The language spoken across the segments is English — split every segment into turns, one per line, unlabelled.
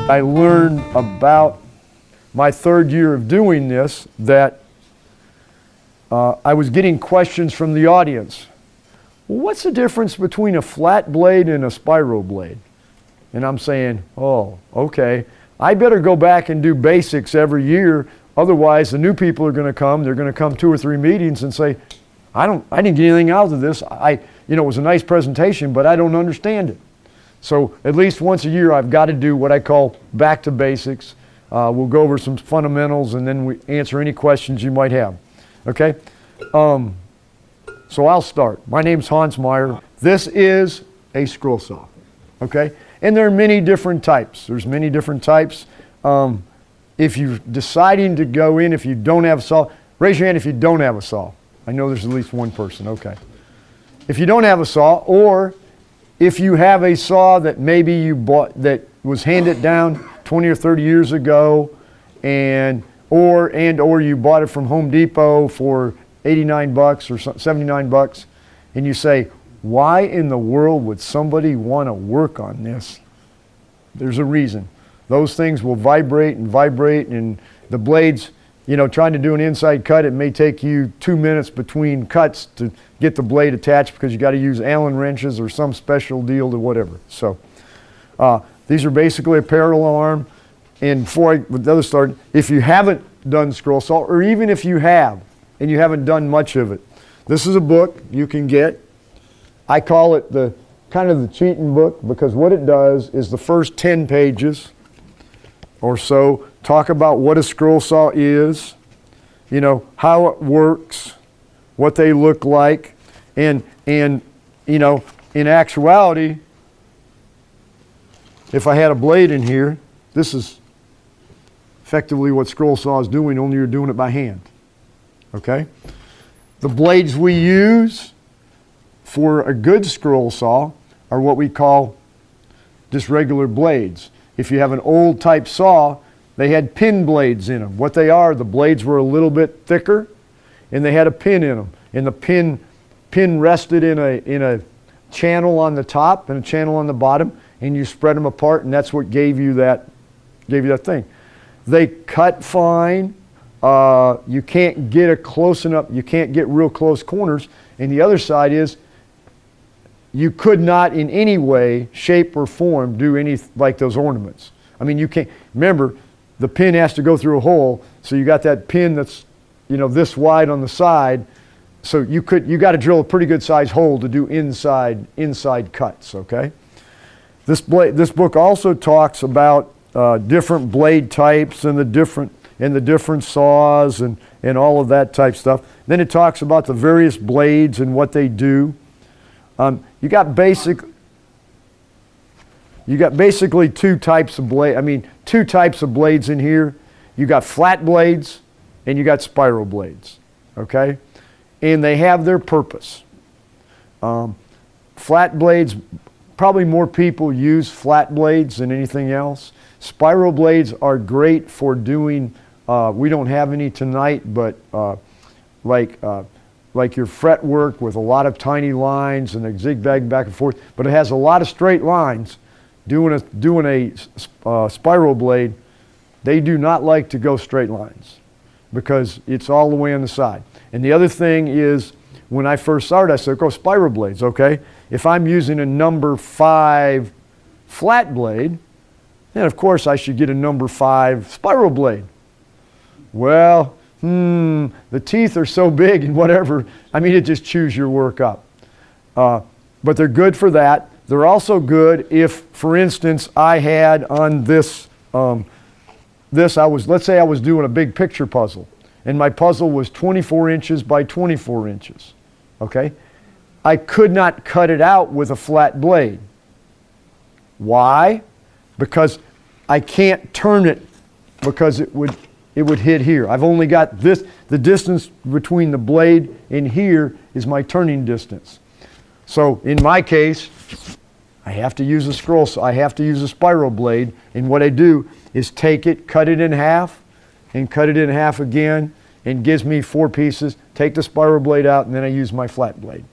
I learned about my third year of doing this that I was getting questions from the audience. Well, what's the difference between a flat blade and a spiral blade? And I'm saying, oh, okay. I better go back and do basics every year. Otherwise, the new people are going to come. They're going to come 2 or 3 meetings and say, I didn't get anything out of this. It was a nice presentation, but I don't understand it. So at least once a year, I've got to do what I call back to basics. We'll go over some fundamentals, and then we answer any questions you might have. Okay? So I'll start. My name's Hans Meier. This is a scroll saw. Okay? And there are many different types. There's many different types. If you're deciding to go in, if you don't have a saw, raise your hand if you don't have a saw. I know there's at least one person. Okay. If you don't have a saw, or if you have a saw that maybe you bought that was handed down 20 or 30 years ago, or you bought it from Home Depot for 89 bucks or 79 bucks, and you say, why in the world would somebody want to work on this? There's a reason. Those things will vibrate, and the blades, trying to do an inside cut, it may take you 2 minutes between cuts to get the blade attached because you got to use Allen wrenches or some special deal to whatever. So these are basically a parallel arm. And before I start, if you haven't done scroll saw, or even if you have and you haven't done much of it, this is a book you can get. I call it the kind of the cheating book, because what it does is the first 10 pages or so talk about what a scroll saw is, how it works, what they look like, and in actuality, if I had a blade in here, this is effectively what scroll saw is doing, only you're doing it by hand. Okay? The blades we use for a good scroll saw are what we call just regular blades. If you have an old type saw, they had pin blades in them. What they are, the blades were a little bit thicker, and they had a pin in them. And the pin rested in a channel on the top and a channel on the bottom, and you spread them apart, and that's what gave you that thing. They cut fine. You can't get you can't get real close corners. And the other side is, you could not in any way, shape, or form do any like those ornaments. I mean, you can't. Remember, the pin has to go through a hole, so you got that pin that's, this wide on the side. So you got to drill a pretty good sized hole to do inside cuts. Okay. This book also talks about different blade types and the different saws and all of that type stuff. Then it talks about the various blades and what they do. You got basically 2 types of two types of blades in here. You got flat blades and you got spiral blades. Okay? And they have their purpose. Flat blades, probably more people use flat blades than anything else. Spiral blades are great for doing, we don't have any tonight, but like your fretwork with a lot of tiny lines and a zigzag back and forth, but it has a lot of straight lines. Doing a spiral blade, they do not like to go straight lines because it's all the way on the side. And the other thing is, when I first started, I said, go spiral blades, okay? If I'm using a number 5 flat blade, then of course I should get a number 5 spiral blade. Well, the teeth are so big and whatever. It just chews your work up. But they're good for that. They're also good if, for instance, I had on this, let's say I was doing a big picture puzzle, and my puzzle was 24 inches by 24 inches. Okay? I could not cut it out with a flat blade. Why? Because I can't turn it, because it would hit here. I've only got this, the distance between the blade and here is my turning distance. So in my case, I have to use a scroll saw. I have to use a spiral blade, and what I do is take it, cut it in half, and cut it in half again, and gives me 4 pieces. Take the spiral blade out, and then I use my flat blade.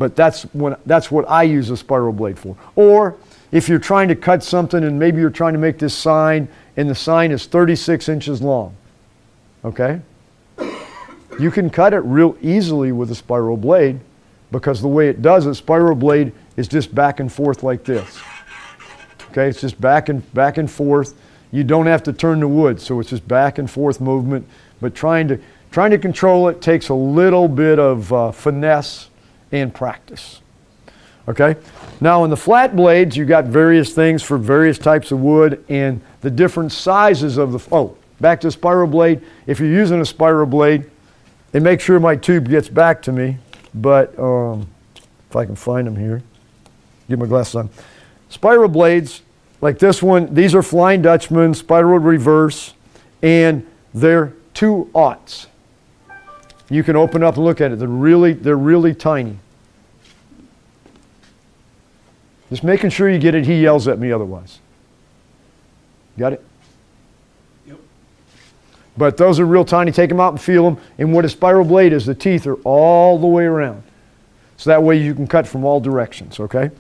But that's what I use a spiral blade for. Or if you're trying to cut something and maybe you're trying to make this sign and the sign is 36 inches long, okay? You can cut it real easily with a spiral blade because the way it does it, spiral blade is just back and forth like this. Okay, it's just back and forth. You don't have to turn the wood, so it's just back and forth movement. But trying to control it takes a little bit of finesse and practice. Okay, now in the flat blades, you got various things for various types of wood and the different sizes of the. Back to the spiral blade. If you're using a spiral blade, and make sure my tube gets back to me. But if I can find them here, get my glasses on. Spiral blades, like this one, these are Flying Dutchman, spiral reverse, and they're 2/0. You can open up and look at it. They're really tiny. Just making sure you get it. He yells at me otherwise. Got it? Yep. But those are real tiny. Take them out and feel them. And what a spiral blade is, the teeth are all the way around. So that way you can cut from all directions, okay?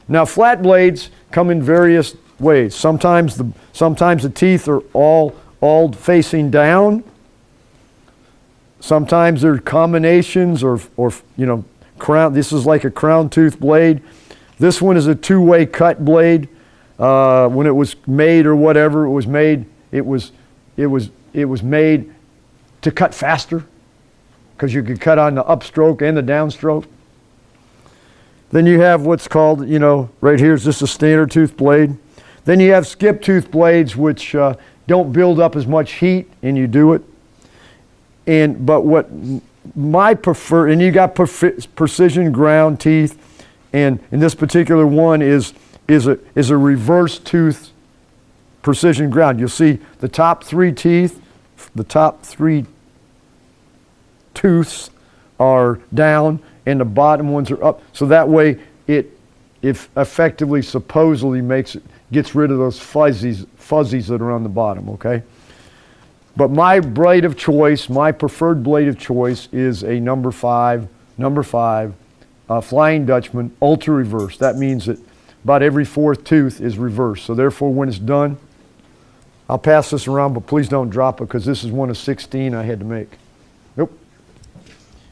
Now flat blades come in various ways. Sometimes the teeth are all facing down. Sometimes they're combinations or crown. This is like a crown tooth blade. This one is a two-way cut blade. When it was made or whatever it was made, it was made to cut faster because you could cut on the upstroke and the downstroke. Then you have what's called, right here is just a standard tooth blade. Then you have skip tooth blades, which don't build up as much heat, and you do it. But what my prefer, and you got precision ground teeth, and in this particular one is a reverse tooth precision ground. You'll see the top three teeth, the top three tooths are down, and the bottom ones are up. So that way it effectively supposedly gets rid of those fuzzies that are on the bottom, okay? But my blade of choice, my preferred blade of choice is a number five Flying Dutchman ultra reverse. That means that about every fourth tooth is reversed. So therefore when it's done, I'll pass this around, but please don't drop it because this is one of 16 I had to make. Nope.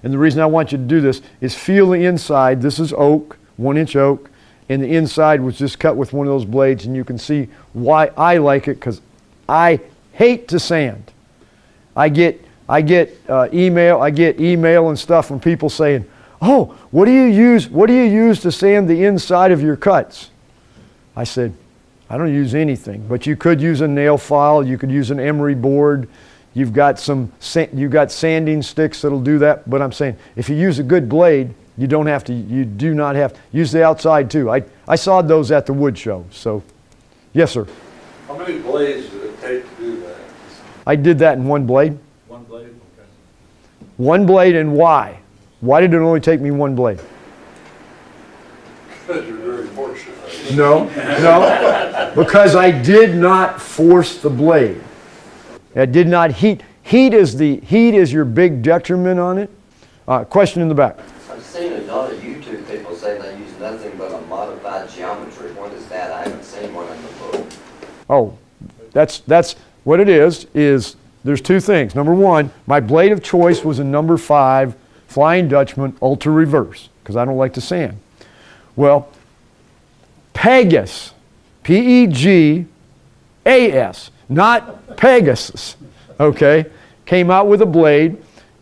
And the reason I want you to do this is feel the inside. This is oak, 1-inch oak, and the inside was just cut with one of those blades, and you can see why I like it because I hate to sand. I get email and stuff from people saying, "Oh, what do you use? What do you use to sand the inside of your cuts?" I said, "I don't use anything, but you could use a nail file. You could use an emery board. You've got sanding sticks that'll do that." But I'm saying, if you use a good blade, you do not have to use the outside too. I saw those at the wood show. So, yes, sir.
How many blades did it take to do that?
I did that in one blade.
One blade, okay.
One blade, and why? Why did it only take me one blade?
Because you're very fortunate.
No, because I did not force the blade. I did not heat. Heat is your big detriment on it. Question in the back.
I've seen a lot of YouTube people say they use nothing but a modified geometry. What is that? I haven't seen one in the book.
Oh, that's what it is there's two things. Number one, my blade of choice was a number 5 Flying Dutchman ultra reverse because I don't like to sand. Well, Pegas, Pegas, not Pegasus, okay, came out with a blade,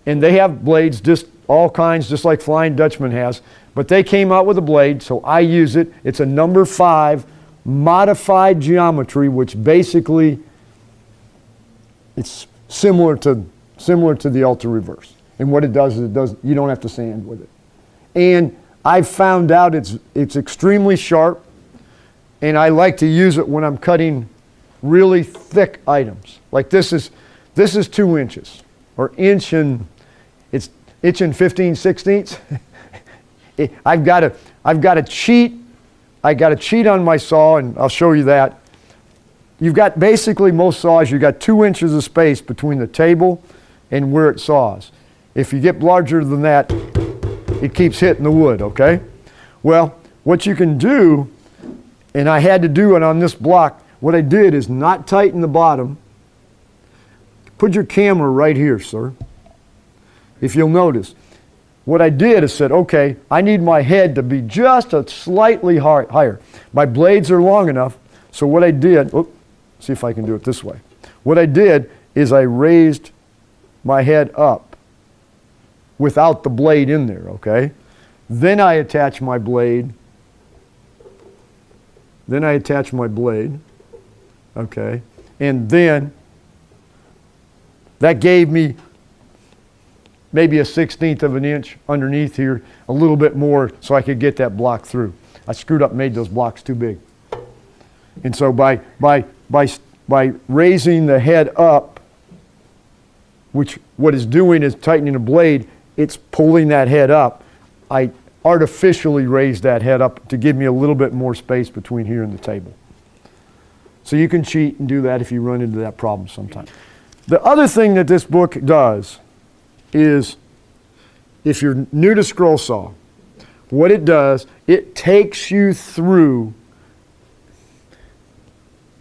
and they have blades just all kinds, just like Flying Dutchman has, but they came out with a blade, so I use it. It's a number 5 modified geometry, which basically it's similar to the ultra reverse. And what it does is you don't have to sand with it. And I've found out it's extremely sharp, and I like to use it when I'm cutting really thick items. Like this is 2 inches, or inch and 15/16. I've got a cheat on my saw, and I'll show you that. You've got basically most saws, you've got 2 inches of space between the table and where it saws. If you get larger than that, it keeps hitting the wood, okay? Well, what you can do, and I had to do it on this block, what I did is not tighten the bottom. Put your camera right here, sir. If you'll notice, what I did is said, okay, I need my head to be just a slightly higher. My blades are long enough, so what I did, see if I can do it this way. What I did is I raised my head up without the blade in there, okay? Then I attach my blade. Okay? And then that gave me maybe a 1/16 of an inch underneath here, a little bit more so I could get that block through. I screwed up and made those blocks too big. And so by raising the head up, which what it's doing is tightening the blade, it's pulling that head up. I artificially raised that head up to give me a little bit more space between here and the table. So you can cheat and do that if you run into that problem sometime. The other thing that this book does is, if you're new to scroll saw, what it does, it takes you through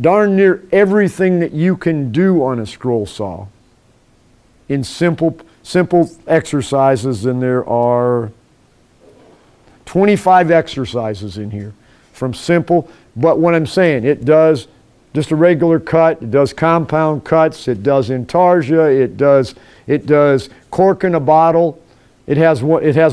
darn near everything that you can do on a scroll saw in simple exercises, and there are 25 exercises in here from simple, but what I'm saying, it does just a regular cut, it does compound cuts, it does intarsia, it does cork in a bottle, it has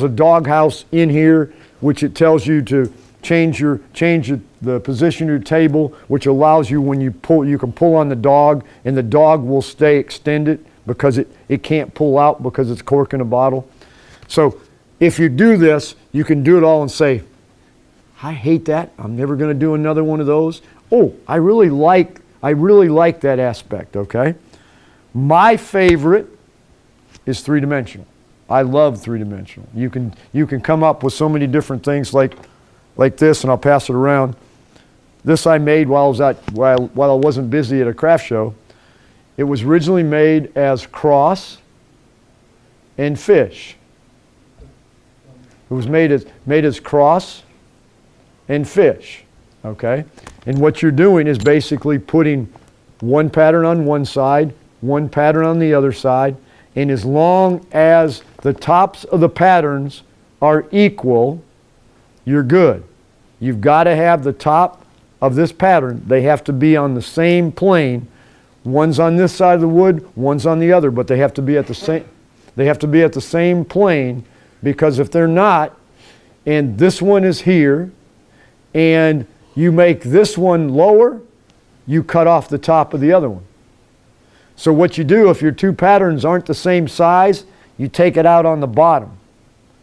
a doghouse in here which it tells you to change the position of your table, which allows you, when you pull, you can pull on the dog and the dog will stay extended because it can't pull out because it's cork in a bottle. So if you do this, you can do it all and say, I hate that, I'm never going to do another one of those. Oh, I really like that aspect, okay? My favorite is three-dimensional. I love three-dimensional. You can come up with so many different things like this, and I'll pass it around. This I made while I wasn't busy at a craft show. It was originally made as cross and fish. It was made as cross and fish, okay? And what you're doing is basically putting one pattern on one side, one pattern on the other side, and as long as the tops of the patterns are equal, you're good. You've got to have the top of this pattern, they have to be on the same plane. One's on this side of the wood, one's on the other, but they have to be at the same plane, because if they're not, and this one is here, and you make this one lower, you cut off the top of the other one. So what you do, if your two patterns aren't the same size, you take it out on the bottom.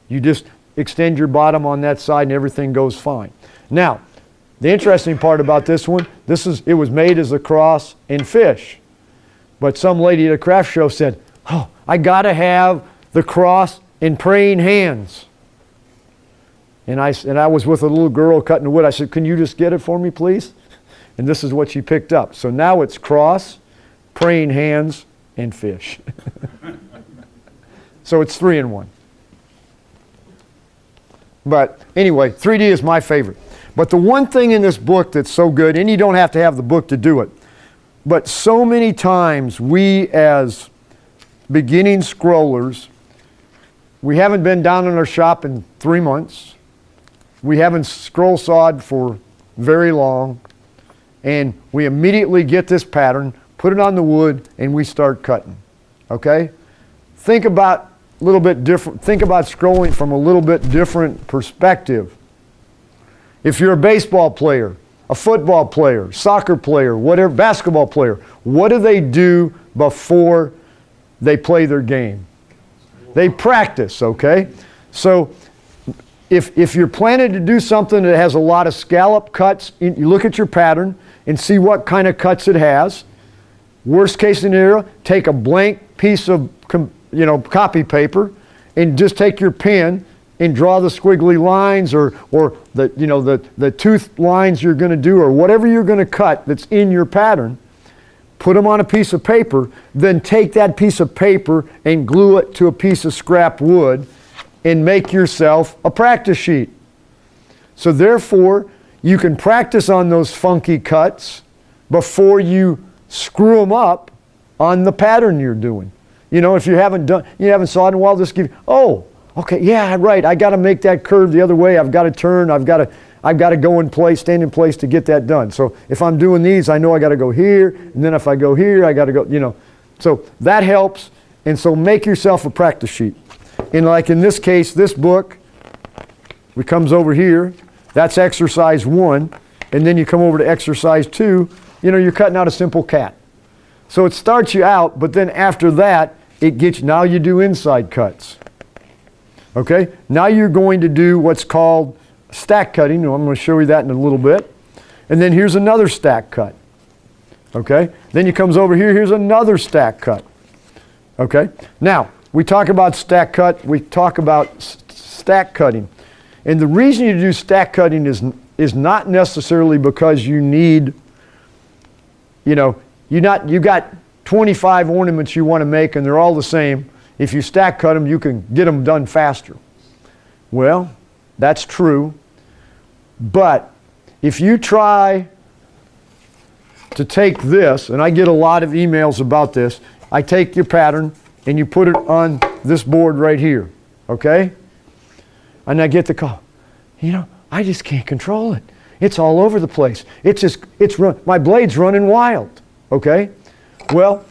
You just extend your bottom on that side and everything goes fine. Now, the interesting part about this one, it was made as a cross and fish. But some lady at a craft show said, oh, I gotta have the cross and praying hands. And I was with a little girl cutting the wood. I said, can you just get it for me, please? And this is what she picked up. So now it's cross, praying hands, and fish. So it's 3-in-1. But anyway, 3D is my favorite. But the one thing in this book that's so good, and you don't have to have the book to do it, but so many times we as beginning scrollers, we haven't been down in our shop in 3 months. We haven't scroll sawed for very long, and we immediately get this pattern, put it on the wood, and we start cutting. Okay? Think about scrolling from a little bit different perspective. If you're a baseball player, a football player, soccer player, whatever, basketball player, what do they do before they play their game? They practice, okay? So if you're planning to do something that has a lot of scallop cuts, you look at your pattern and see what kind of cuts it has. Worst case scenario, take a blank piece of copy paper and just take your pen and draw the squiggly lines or the tooth lines you're going to do, or whatever you're going to cut that's in your pattern. Put them on a piece of paper, then take that piece of paper and glue it to a piece of scrap wood, and make yourself a practice sheet. So therefore, you can practice on those funky cuts before you screw them up on the pattern you're doing. You know, if you haven't sawed in a while, just give, oh, okay, yeah, right, I got to make that curve the other way, I've got to turn, I've got to go in place, stand in place to get that done. So if I'm doing these, I know I got to go here, and then if I go here, I got to go, you know. So that helps, and so make yourself a practice sheet. And like in this case, this book, it comes over here, that's exercise 1, and then you come over to exercise 2, you know, you're cutting out a simple cat. So it starts you out, but then after that, it gets, now you do inside cuts. Okay? Now you're going to do what's called stack cutting. I'm going to show you that in a little bit. And then here's another stack cut. Okay? Then he comes over here, here's another stack cut. Okay? Now, we talk about stack cut, we talk about stack cutting. And the reason you do stack cutting is not necessarily because you need, you know, you got 25 ornaments you want to make and they're all the same. If you stack cut them, you can get them done faster. Well, that's true. But if you try to take this, and I get a lot of emails about this, I take your pattern and you put it on this board right here, okay? And I get the call, you know, I just can't control it. It's all over the place. My blade's running wild. Okay? Well,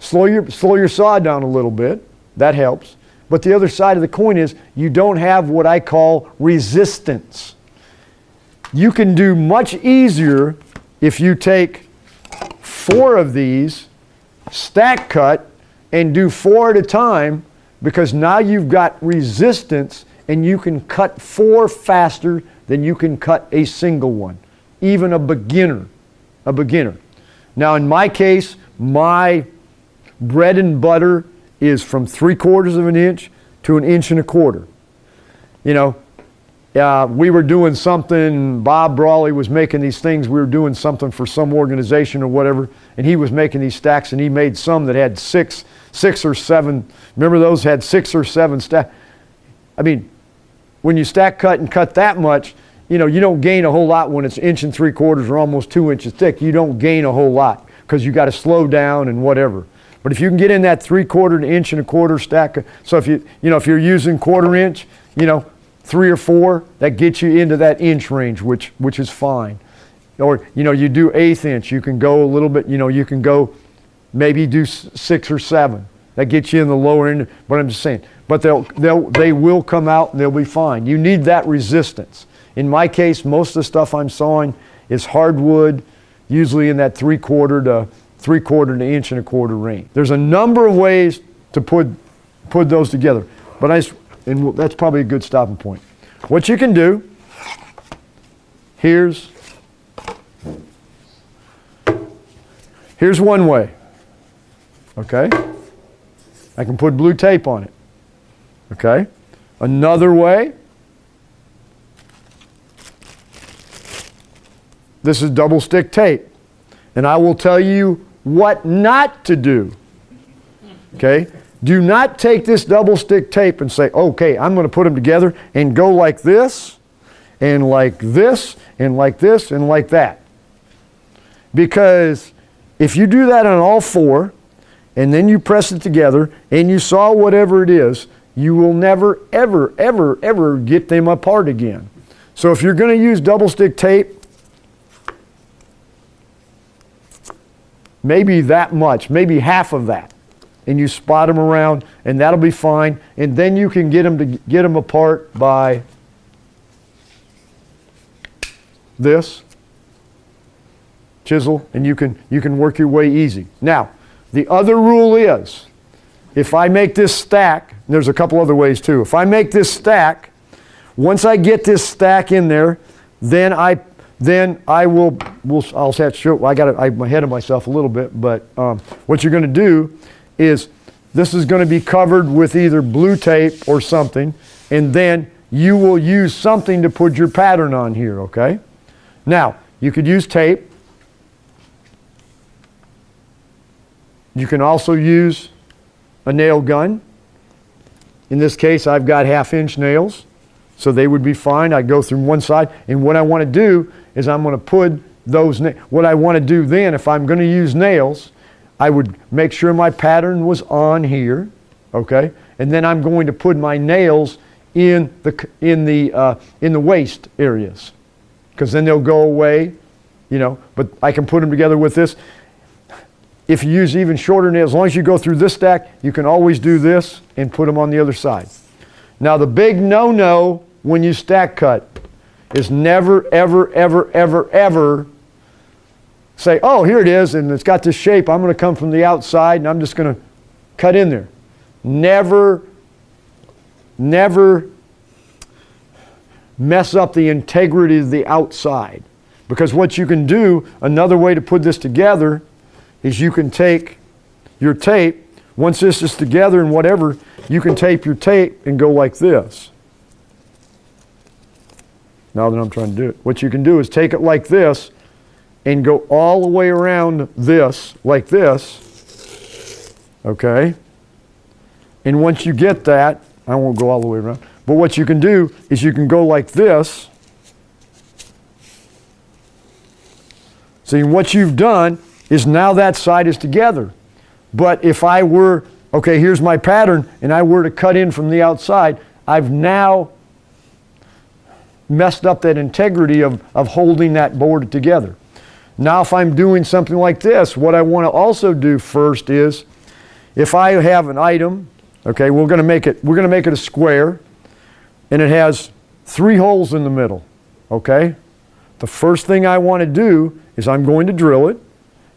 slow your saw down a little bit. That helps. But the other side of the coin is you don't have what I call resistance. You can do much easier if you take 4 of these, stack cut, and do 4 at a time, because now you've got resistance and you can cut 4 faster than you can cut a single one. Even a beginner. Now in my case, my bread and butter is from 3/4 of an inch to 1 1/4 inches. You know, we were doing something, Bob Brawley was making these things, we were doing something for some organization or whatever, and he was making these stacks, and he made some that had six or seven, remember those had 6 or 7 stacks? I mean, when you stack cut and cut that much, you know, you don't gain a whole lot when it's 1 3/4 inches or almost 2 inches thick. You don't gain a whole lot because you got to slow down and whatever. But if you can get in that 3/4 to 1 1/4 stack, so if if you're using 1/4 inch, you know, 3 or 4, that gets you into that inch range, which is fine. Or you know, you do 1/8 inch, you can go a little bit. You know, you can go maybe do 6 or 7. That gets you in the lower end. But I'm just saying. But they will come out and they'll be fine. You need that resistance. In my case, most of the stuff I'm sawing is hardwood, usually in that 3/4 to 1 1/4 range. There's a number of ways to put those together, but that's probably a good stopping point. What you can do, here's one way. Okay? I can put blue tape on it. Okay? Another way, this is double stick tape. And I will tell you what not to do. Okay? Do not take this double stick tape and say, okay, I'm going to put them together and go like this, and like this, and like this, and like that. Because if you do that on all 4, and then you press it together, and you saw whatever it is, you will never, ever, ever, ever get them apart again. So if you're going to use double stick tape, maybe that much, maybe half of that, and you spot them around, and that'll be fine. And then you can get them apart by this chisel, and you can work your way easy. Now, the other rule is, if I make this stack, and there's a couple other ways too. If I make this stack, once I get this stack in there, then I'll have to show, I'm ahead of myself a little bit, but what you're going to do is, this is going to be covered with either blue tape or something, and then you will use something to put your pattern on here, okay? Now, you could use tape. You can also use a nail gun. In this case, I've got 1/2-inch nails, so they would be fine. I go through one side, and what I want to do is I'm going to put those, what I want to do then, if I'm going to use nails, I would make sure my pattern was on here, okay? And then I'm going to put my nails in the waist areas, because then they'll go away, you know. But I can put them together with this. If you use even shorter nails, as long as you go through this stack, you can always do this and put them on the other side. Now the big no-no when you stack cut is never, ever, ever, ever, ever say, oh, here it is, and it's got this shape. I'm going to come from the outside, and I'm just going to cut in there. Never, never mess up the integrity of the outside. Because what you can do, another way to put this together, is you can take your tape, once this is together and whatever, you can tape your tape and go like this. Now that I'm trying to do it. What you can do is take it like this and go all the way around this, like this, okay? And once you get that, I won't go all the way around, but what you can do is you can go like this. See, what you've done is now that side is together. But if I were, okay, here's my pattern, and I were to cut in from the outside, I've now messed up that integrity of holding that board together. Now if I'm doing something like this, what I want to also do first is, if I have an item, okay, we're going to make it a square, and it has 3 holes in the middle, okay? The first thing I want to do is I'm going to drill it,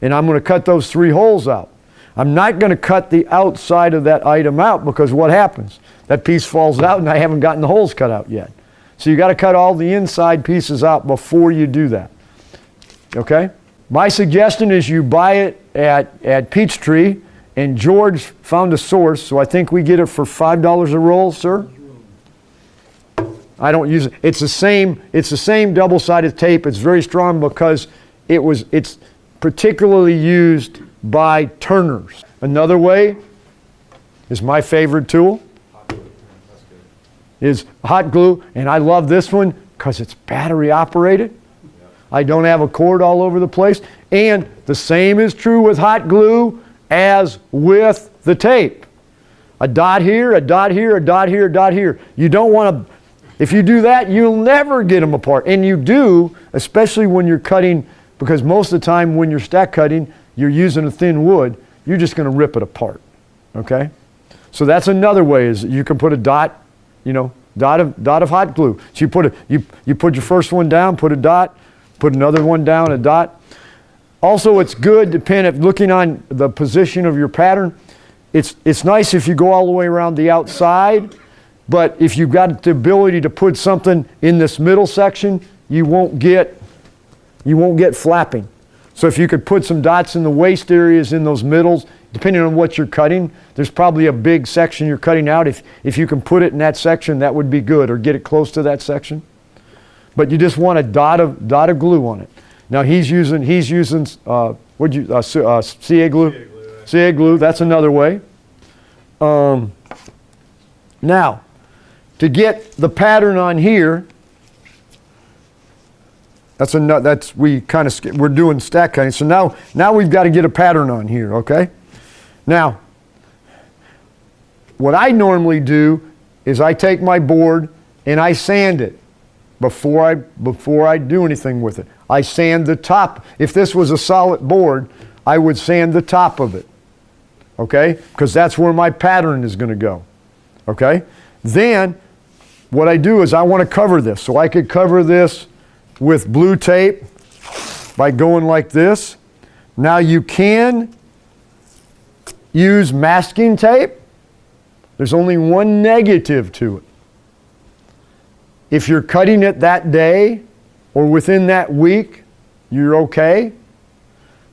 and I'm going to cut those 3 holes out. I'm not going to cut the outside of that item out, because what happens? That piece falls out and I haven't gotten the holes cut out yet. So you got to cut all the inside pieces out before you do that. Okay? My suggestion is you buy it at Peachtree, and George found a source, so I think we get it for $5 a roll, sir? I don't use it. It's the same double-sided tape. It's very strong because it's particularly used by turners. Another way is my favorite tool is hot glue, and I love this one because it's battery operated. I don't have a cord all over the place, and the same is true with hot glue as with the tape. A dot here, a dot here, a dot here, a dot here. You don't want to, if you do that, you'll never get them apart. And you do, especially when you're cutting, because most of the time when you're stack cutting, you're using a thin wood, you're just going to rip it apart, okay? So that's another way, is you can put a dot, you know, dot of hot glue. So you put your first one down, put a dot, put another one down, a dot. Also, it's good, looking on the position of your pattern, it's nice if you go all the way around the outside, but if you've got the ability to put something in this middle section, you won't get flapping. So if you could put some dots in the waist areas in those middles, depending on what you're cutting, there's probably a big section you're cutting out. If you can put it in that section, that would be good, or get it close to that section. But you just want a dot of glue on it. Now he's using CA glue? CA glue, that's another way. Now, to get the pattern on here, we're doing stack cutting. So now we've got to get a pattern on here, okay? Now, what I normally do is I take my board and I sand it before I do anything with it. I sand the top. If this was a solid board, I would sand the top of it, okay? Because that's where my pattern is going to go, okay? Then, what I do is I want to cover this. So I could cover this with blue tape by going like this. Now you can use masking tape. There's only one negative to it. If you're cutting it that day or within that week, you're okay.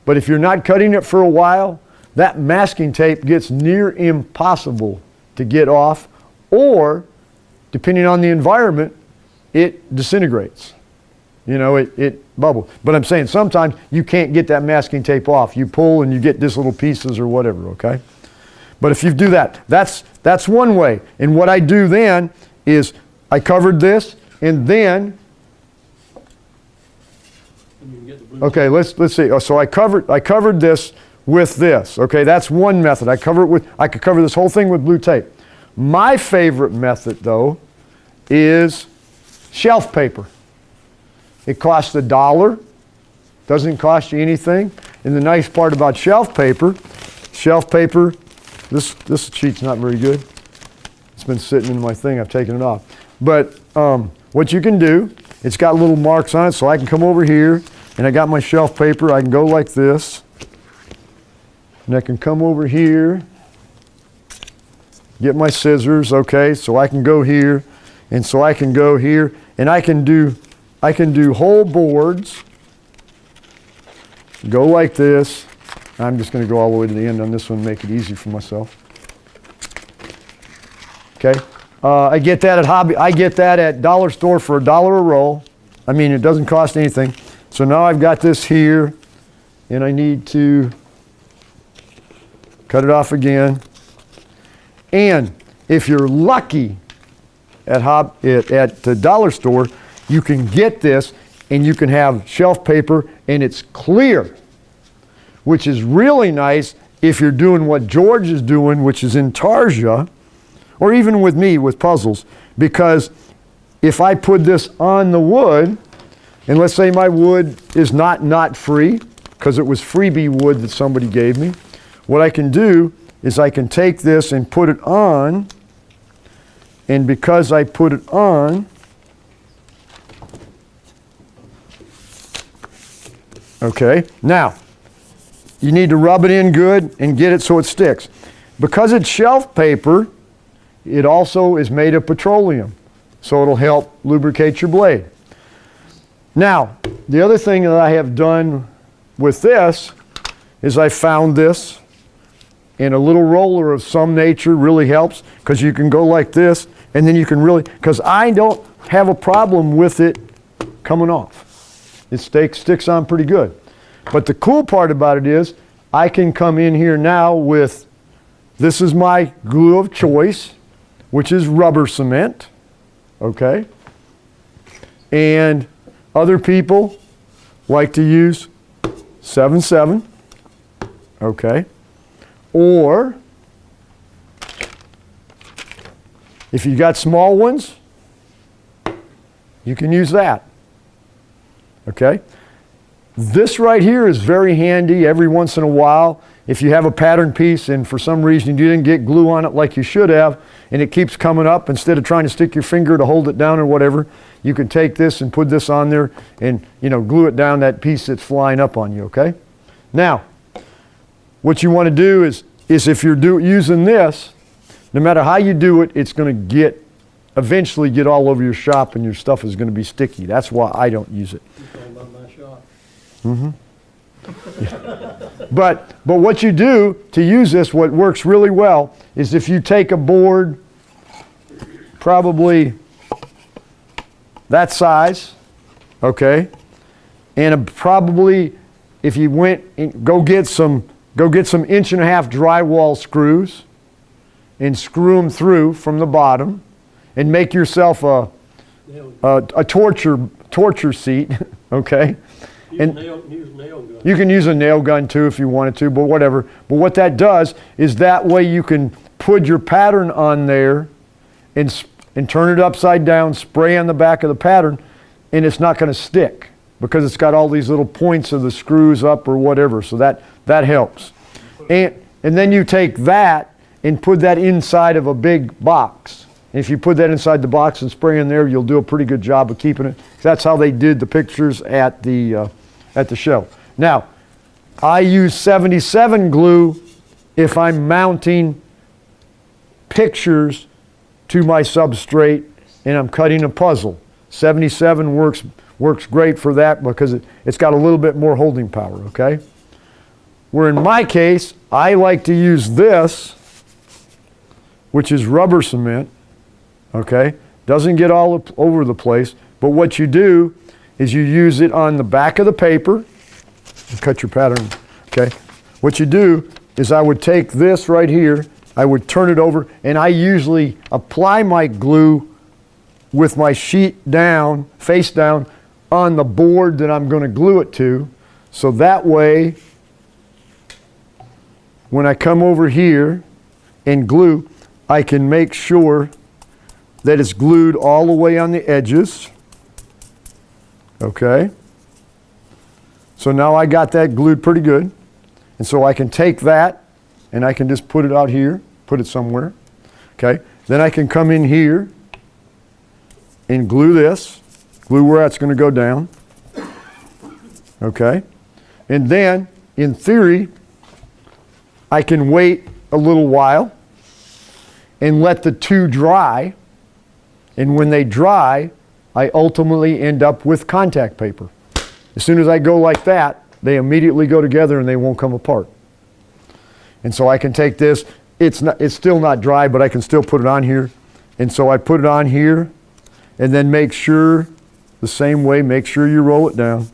But if you're not cutting it for a while, that masking tape gets near impossible to get off, or depending on the environment, it disintegrates. You know, it bubbles. But I'm saying sometimes you can't get that masking tape off. You pull and you get this little pieces or whatever, okay? But if you do that, that's one way. And what I do then is I covered this, and then, okay, let's see. Oh, so I covered this with this. Okay, that's one method. I could cover this whole thing with blue tape. My favorite method, though, is shelf paper. It costs $1. Doesn't cost you anything. And the nice part about shelf paper, this sheet's not very good. It's been sitting in my thing. I've taken it off. But what you can do, it's got little marks on it, so I can come over here, and I got my shelf paper. I can go like this, and I can come over here, get my scissors, okay, so I can go here, and so I can go here, and I can do whole boards, go like this. I'm just going to go all the way to the end on this one and make it easy for myself. Okay, I get that at dollar store for $1 a roll. I mean, it doesn't cost anything. So now I've got this here, and I need to cut it off again. And if you're lucky at the dollar store, you can get this, and you can have shelf paper, and it's clear, which is really nice if you're doing what George is doing, which is intarsia, or even with me with puzzles, because if I put this on the wood, and let's say my wood is not free, because it was freebie wood that somebody gave me, what I can do is I can take this and put it on, and because I put it on, okay, now, you need to rub it in good and get it so it sticks. Because it's shelf paper, it also is made of petroleum, so it'll help lubricate your blade. Now, the other thing that I have done with this is I found this, and a little roller of some nature really helps, because you can go like this, and then you can really, because I don't have a problem with it coming off. It sticks on pretty good. But the cool part about it is I can come in here now with, this is my glue of choice, which is rubber cement, okay? And other people like to use 7-7, okay? Or if you got small ones, you can use that, okay? This right here is very handy every once in a while. If you have a pattern piece and for some reason you didn't get glue on it like you should have, and it keeps coming up, instead of trying to stick your finger to hold it down or whatever, you can take this and put this on there and, glue it down that piece that's flying up on you, okay? Now, what you want to do is if you're using this, no matter how you do it, it's going to eventually get all over your shop, and your stuff is going to be sticky. That's why I don't use it.
You're talking about my shop.
Mm-hmm. But what you do to use this, what works really well, is if you take a board probably that size, okay, and probably if you went and go get some 1.5-inch drywall screws and screw them through from the bottom, and make yourself a torture seat, okay. And
use nail gun.
you can use a nail gun too if you wanted to, but whatever. But what that does is that way you can put your pattern on there and turn it upside down, spray on the back of the pattern, and it's not going to stick because it's got all these little points of the screws up or whatever. So that helps. And then you take that and put that inside of a big box. And if you put that inside the box and spray in there, you'll do a pretty good job of keeping it. That's how they did the pictures at the show. Now, I use 77 glue if I'm mounting pictures to my substrate and I'm cutting a puzzle. 77 works great for that because it's got a little bit more holding power, okay? Where in my case, I like to use this, which is rubber cement, okay? Doesn't get all over the place, but what you do is you use it on the back of the paper. Cut your pattern, okay? What you do is I would take this right here I would turn it over, and I usually apply my glue with my sheet down, face down, on the board that I'm going to glue it to. So that way, when I come over here and glue, I can make sure that it's glued all the way on the edges. Okay? So now I got that glued pretty good. And so I can take that and I can just put it out here, put it somewhere. Okay? Then I can come in here and glue this, glue where that's going to go down. Okay? And then, in theory, I can wait a little while and let the two dry. And when they dry, I ultimately end up with contact paper. As soon as I go like that, they immediately go together and they won't come apart. And so I can take this, it's still not dry, but I can still put it on here. And so I put it on here and then make sure, the same way, make sure you roll it down.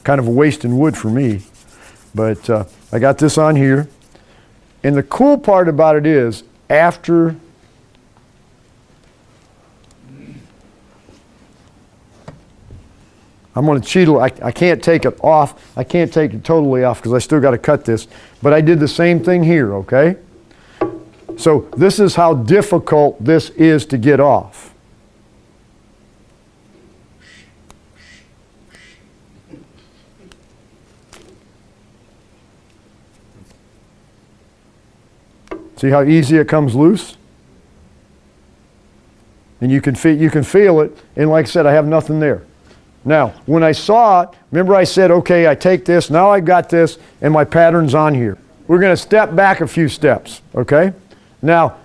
Kind of a wasting wood for me. But I got this on here. And the cool part about it is, after I'm going to cheat a little. I can't take it off. I can't take it totally off because I still got to cut this. But I did the same thing here, okay? So this is how difficult this is to get off. See how easy it comes loose? And you can feel it. And like I said, I have nothing there. Now, when I saw it, remember I said, okay, I take this, now I got this, and my pattern's on here. We're going to step back a few steps, okay? Now,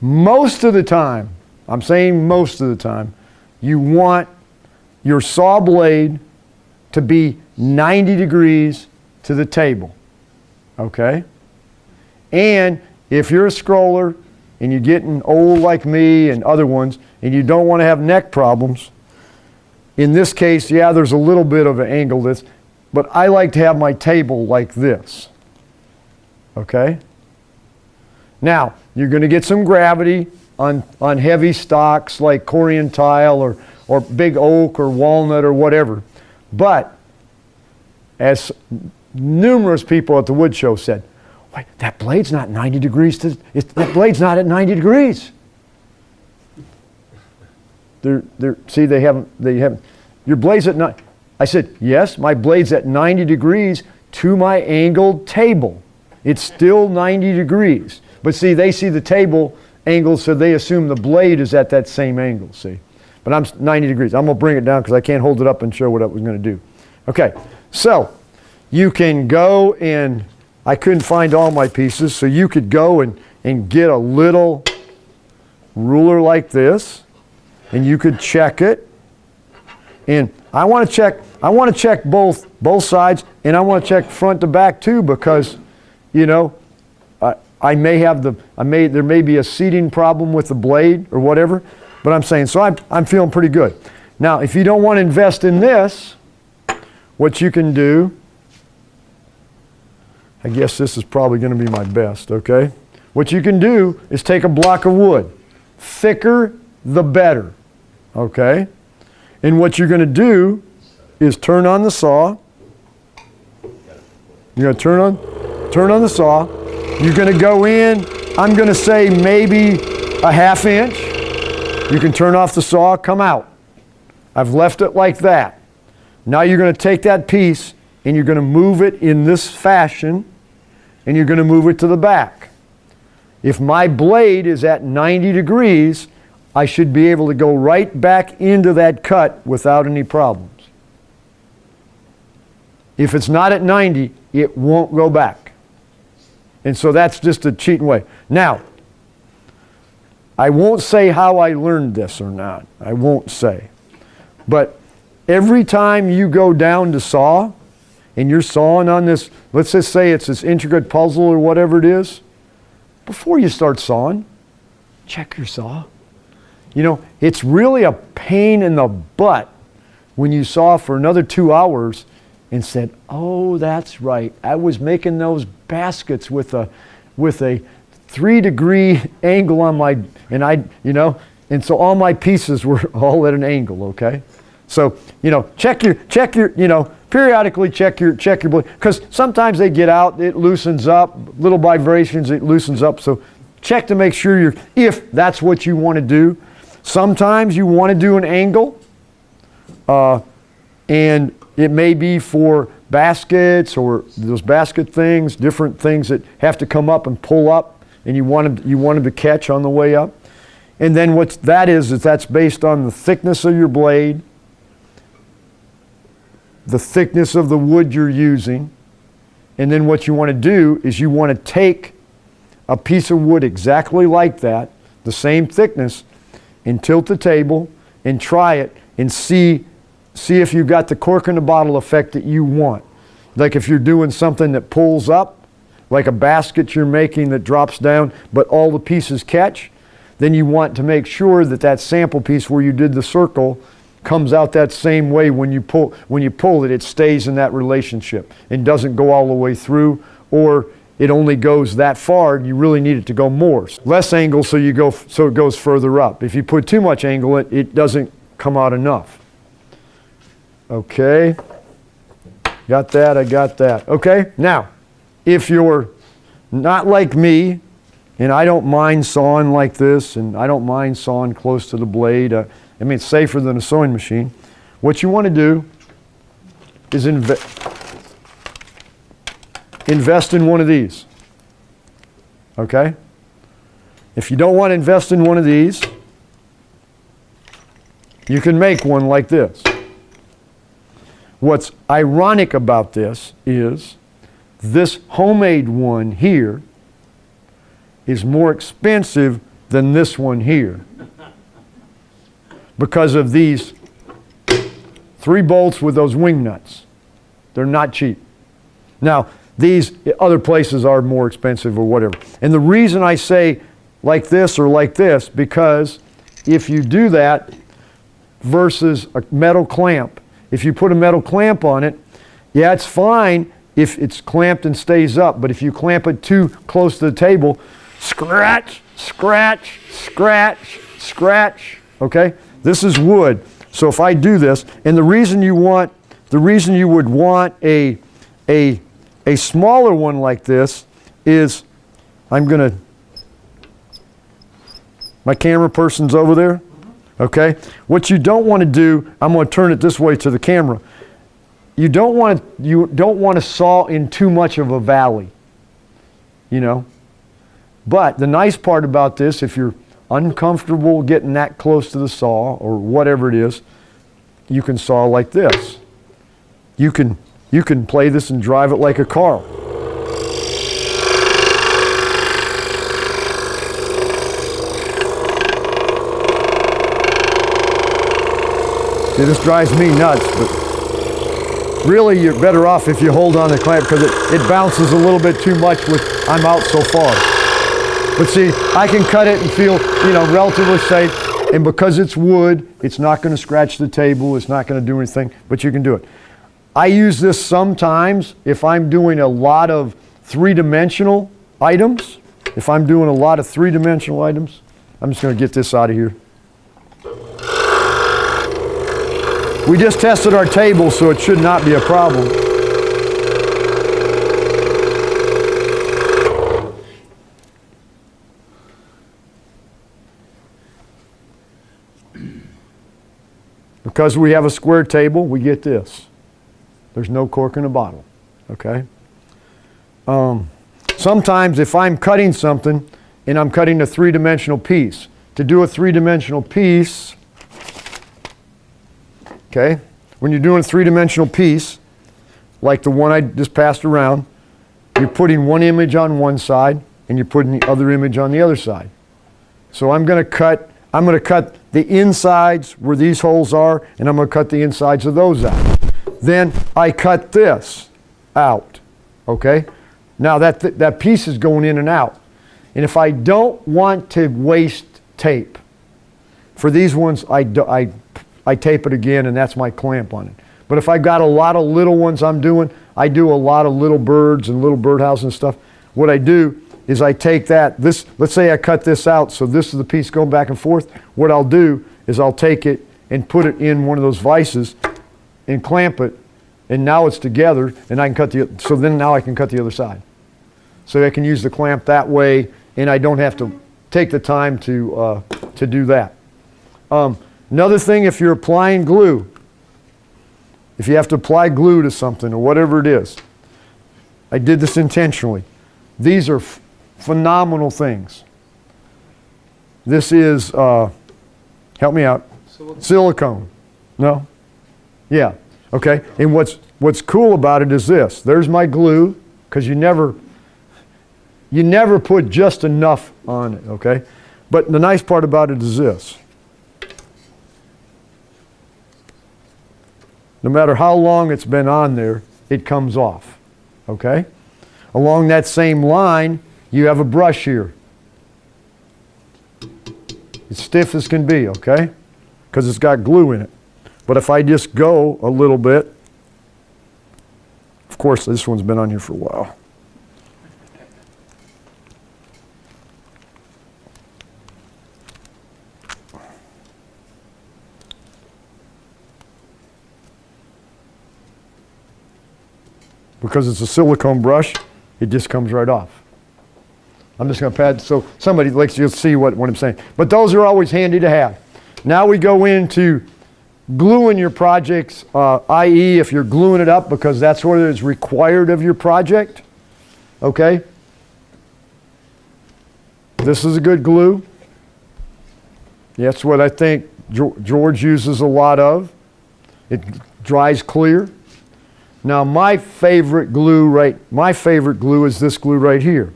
most of the time, I'm saying most of the time, you want your saw blade to be 90 degrees to the table, okay? And if you're a scroller and you're getting old like me and other ones, and you don't want to have neck problems, in this case, yeah, there's a little bit of an angle this, but I like to have my table like this. Okay? Now, you're going to get some gravity on heavy stocks like Corian tile or big oak or walnut or whatever. But, as numerous people at the wood show said, wait, that blade's not 90 degrees that blade's not at 90 degrees. See, they haven't, your blade's at 90. I said, yes, my blade's at 90 degrees to my angled table. It's still 90 degrees. But see, they see the table angle, so they assume the blade is at that same angle, see. But I'm 90 degrees. I'm going to bring it down because I can't hold it up and show what I was going to do. Okay, so you can go and, I couldn't find all my pieces, so you could go and get a little ruler like this. And you could check it. And I want to check both sides, and I want to check front to back too, because, you know, there may be a seating problem with the blade or whatever, but I'm saying, so I'm feeling pretty good. Now, if you don't want to invest in this, what you can do, I guess this is probably going to be my best, okay? What you can do is take a block of wood. Thicker, the better. Okay? And what you're going to do is turn on the saw. You're going to turn on the saw. You're going to go in, I'm going to say maybe a ½ inch. You can turn off the saw, come out. I've left it like that. Now you're going to take that piece and you're going to move it in this fashion, and you're going to move it to the back. If my blade is at 90 degrees, I should be able to go right back into that cut without any problems. If it's not at 90, it won't go back. And so that's just a cheating way. Now, I won't say how I learned this or not. I won't say. But every time you go down to saw, and you're sawing on this, let's just say it's this intricate puzzle or whatever it is, before you start sawing, check your saw. You know, it's really a pain in the butt when you saw for another 2 hours and said, oh, that's right, I was making those baskets with a 3-degree angle on my, and so all my pieces were all at an angle, okay? So, check your, periodically check your blade, because sometimes they get out, it loosens up, little vibrations, it loosens up, so check to make sure if that's what you want to do. Sometimes you want to do an angle, and it may be for baskets or those basket things, different things that have to come up and pull up, and you want them to catch on the way up. And then what that is that's based on the thickness of your blade, the thickness of the wood you're using, and then what you want to do is you want to take a piece of wood exactly like that, the same thickness, and tilt the table and try it and see if you've got the cork in the bottle effect that you want. Like if you're doing something that pulls up, like a basket you're making that drops down, but all the pieces catch, then you want to make sure that sample piece where you did the circle comes out that same way when you pull it, it stays in that relationship and doesn't go all the way through, or it only goes that far and you really need it to go more. Less angle so it goes further up. If you put too much angle, it doesn't come out enough. Okay. Got that, I got that. Okay, now, if you're not like me, and I don't mind sawing like this, and I don't mind sawing close to the blade, it's safer than a sewing machine. What you want to do is invest in one of these. Okay? If you don't want to invest in one of these, you can make one like this. What's ironic about this is this homemade one here is more expensive than this one here because of these 3 bolts with those wing nuts. They're not cheap. Now, these other places are more expensive or whatever. And the reason I say like this or like this, because if you do that versus a metal clamp, if you put a metal clamp on it, yeah, it's fine if it's clamped and stays up, but if you clamp it too close to the table, scratch, scratch, scratch, scratch, okay? This is wood. So if I do this, and the reason you would want a smaller one like this is, my camera person's over there, okay? What you don't want to do, I'm going to turn it this way to the camera. You don't want to saw in too much of a valley, But the nice part about this, if you're uncomfortable getting that close to the saw or whatever it is, you can saw like this. You can play this and drive it like a car. See, this drives me nuts, but really you're better off if you hold on the clamp because it bounces a little bit too much with I'm out so far. But see, I can cut it and feel, relatively safe. And because it's wood, it's not going to scratch the table. It's not going to do anything, but you can do it. I use this sometimes if I'm doing a lot of 3-dimensional items. If I'm doing a lot of 3-dimensional items, I'm just going to get this out of here. We just tested our table, so it should not be a problem. Because we have a square table, we get this. There's no cork in the bottle, okay? Sometimes if I'm cutting something and I'm cutting a 3-dimensional piece, to do a 3-dimensional piece, okay, when you're doing a 3-dimensional piece, like the one I just passed around, you're putting one image on one side and you're putting the other image on the other side. So I'm going to cut the insides where these holes are, and I'm going to cut the insides of those out. Then I cut this out, okay? Now that piece is going in and out. And if I don't want to waste tape, for these ones I tape it again, and that's my clamp on it. But if I've got a lot of little ones I do a lot of little birds and little birdhouses and stuff, what I do is I take that, let's say I cut this out, so this is the piece going back and forth. What I'll do is I'll take it and put it in one of those vices and clamp it, and now it's together, and I can cut so then now I can cut the other side. So I can use the clamp that way, and I don't have to take the time to do that. Another thing, if you're applying glue, if you have to apply glue to something or whatever it is, I did this intentionally. These are phenomenal things. This is, help me out, silicone. No? Yeah, okay. And what's cool about it is this. There's my glue, because you never put just enough on it, okay? But the nice part about it is this. No matter how long it's been on there, it comes off, okay? Along that same line, you have a brush here. It's stiff as can be, okay? Because it's got glue in it. But if I just go a little bit, of course this one's been on here for a while. Because it's a silicone brush, it just comes right off. I'm just going to pat, so somebody likes, you'll see what I'm saying. But those are always handy to have. Now we go into gluing your projects, i.e. if you're gluing it up because that's what is required of your project, okay? This is a good glue. That's what I think George uses a lot of. It dries clear. Now my favorite glue is this glue right here.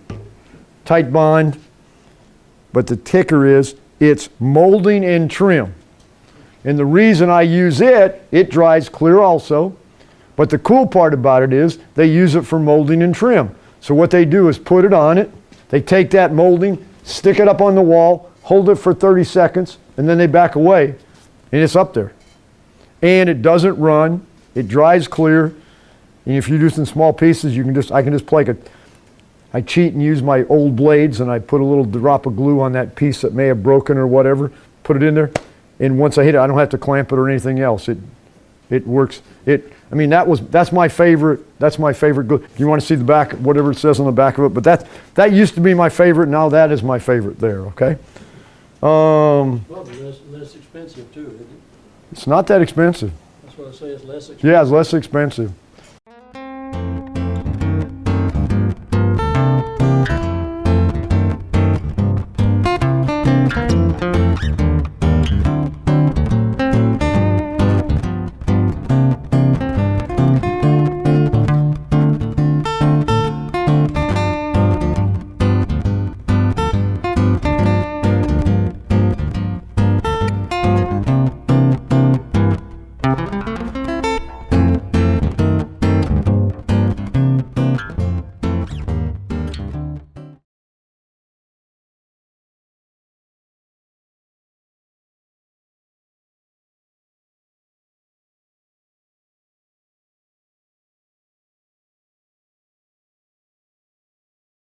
Tight bond, but the kicker is it's molding and trim. And the reason I use it dries clear also, but the cool part about it is they use it for molding and trim. So what they do is put it on it, they take that molding, stick it up on the wall, hold it for 30 seconds, and then they back away, and it's up there. And it doesn't run, it dries clear, and if you're using small pieces, I can just play I cheat and use my old blades, and I put a little drop of glue on that piece that may have broken or whatever, put it in there, and once I hit it, I don't have to clamp it or anything else. It works. That's my favorite glue. If you want to see the back, whatever it says on the back of it, but that used to be my favorite, now that is my favorite there, okay?
Probably less expensive too, isn't it?
It's not that expensive.
That's what I say, it's less expensive.
Yeah, it's less expensive.